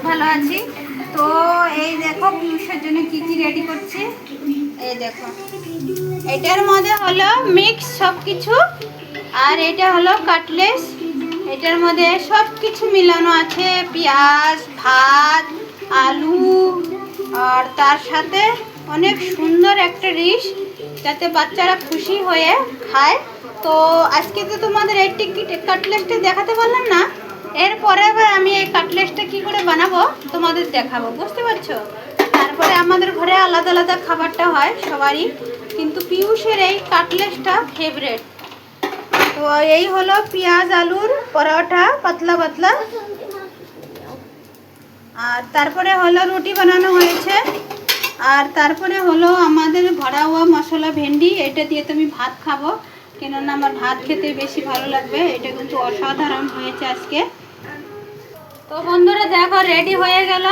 ভালো আছি। তো এই দেখো পিউষের জন্য কি কি রেডি করছি। এই দেখো, এটার মধ্যে হলো মিক্স সব কিছু, আর এটা হলো কাটলেস। এটার মধ্যে সব কিছু মিলানো আছে, পেঁয়াজ, ভাত, আলু, আর তার সাথে অনেক সুন্দর একটা ডিশ যাতে বাচ্চারা খুশি হয়ে খায়। তো আজকে তো তোমাদের এই কাটলেসটা দেখাতে পারলাম না, এরপরে আবার আমি এই কাটলেসটা কি করে বানাবো তোমাদের দেখাবো, বুঝতে পারছো। তারপরে আমাদের ঘরে আলাদা আলাদা খাবারটা হয় সবারই, কিন্তু পিউষের এই কাটলেসটা ফেভারেট। তো এই হলো পেঁয়াজ আলুর পরোটা, পাতলা পাতলা। আর তারপরে হলো রুটি বানানো হয়েছে। আর তারপরে হলো আমাদের ঘরোয়া মশলা ভেন্ডি, এটা দিয়ে তুমি ভাত খাবো, কেননা আমার ভাত খেতে বেশি ভালো লাগবে। এটা কিন্তু অসাধারণ হয়েছে আজকে। তো বন্ধুরা দেখো রেডি হয়ে গেল।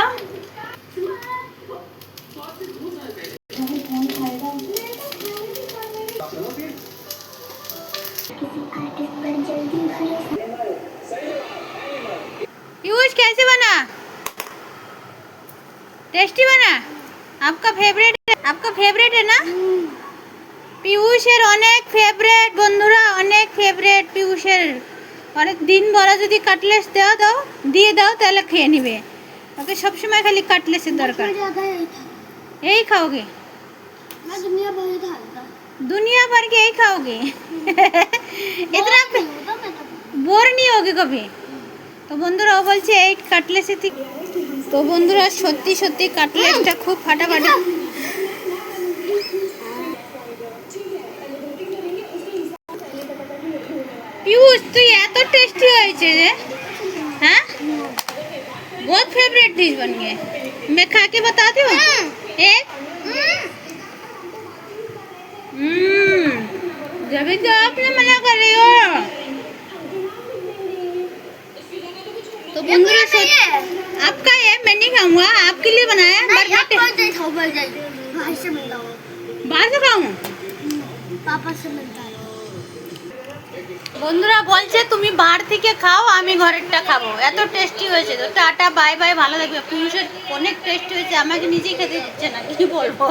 पीयूष कैसे बना? टेस्टी बना? आपका फेवरेट है ना? পিউষের অনেক ফেভারিট বন্ধুরা, অনেক ফেভারিট পিউষের। অনেক দিন বড় যদি কাটলেস দিয়ে দাও তাহলে খেয়ে নিবে। ওকে সবসময় খালি কাটলেসের দরকার। यही खाओगे? दुनिया भर के यही खाओगे? इतना बोर नहीं होगे कभी? তো বন্ধুরা ও বলছে এই কাটলেসে ঠিক। তো বন্ধুরা সত্যি সত্যি কাটলেসটা খুব ফাটাফাটি। পিউষ তুই এত টেস্টি হয়েছে রে, हाँ बहुत फेवरेट डिश बन गए। मैं खा के बताती हूँ एक। जब तो आपने मना कर रही हो। तो बंधुरा आपका है, मैं नहीं खाऊंगा, आपके लिए बनाया। बाहर से खाऊं? पापा से मिलता है। বন্ধুরা বলছে তুমি বাড় থেকে খাও, আমি ঘরেরটা খাবো। এত টেস্টি হয়েছে। তো টাটা বাই বাই, ভালো থাকবে। পিউষের অনেক টেস্টি হয়েছে, আমাকে নিজেই খেতে দিচ্ছে না, কি বলবো।